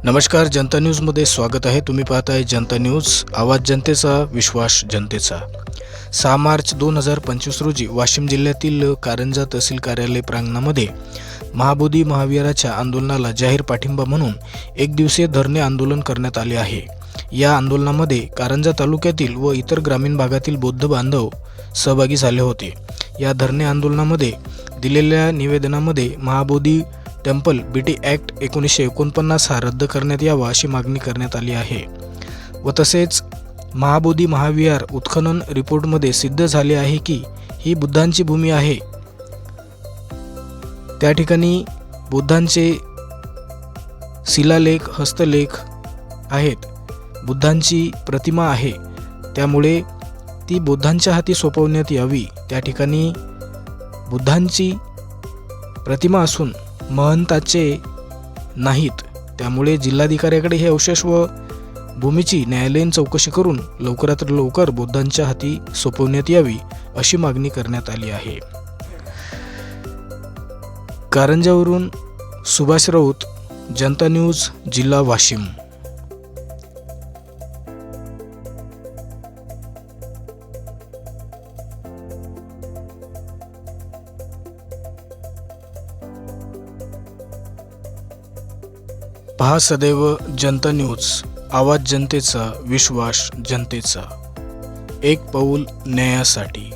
नमस्कार, जनता न्यूजमध्ये स्वागत आहे। तुम्ही पाहताय जनता न्यूज, आवाज जनतेचा, विश्वास जनतेचा। 6 मार्च 2025 रोजी वाशिम जिल्ह्यातील कारंजा तहसील कार्यालय प्रांगणामध्ये महाबोधी महावीराच्या आंदोलनाला जाहीर पाठिंबा म्हणून एक दिवसीय धरणे आंदोलन करण्यात आले आहे। या आंदोलनामध्ये कारंजा तालुक्यातील व इतर ग्रामीण भागातील बौद्ध बांधव सहभागी झाले होते। या धरणे आंदोलनामध्ये दिलेल्या निवेदनामध्ये महाबोधी टेम्पल बीटी ॲक्ट 1949 हा रद्द करण्यात यावा अशी मागणी करण्यात आली आहे व तसेच महाबोधी महाविहार उत्खनन रिपोर्टमध्ये सिद्ध झाले आहे की ही बुद्धांची भूमी आहे। त्या ठिकाणी बुद्धांचे शिलालेख हस्तलेख आहेत, बुद्धांची प्रतिमा आहे, त्यामुळे ती बुद्धांच्या हाती सोपवण्यात यावी। त्या ठिकाणी बुद्धांची प्रतिमा असून महंताचे नाहीत, त्यामुळे जिल्हाधिकाऱ्याकडे हे अवशेष व भूमीची न्यायालयीन चौकशी करून लवकरात लवकर बुद्धांच्या हाती सोपवण्यात यावी अशी मागणी करण्यात आली आहे। कारंजावरून सुभाष राऊत, जनता न्यूज, जिल्हा वाशिम। पहा सदैव जनता न्यूज, आवाज जनतेचा, विश्वास जनतेचा, एक पाऊल न्यायासाठी।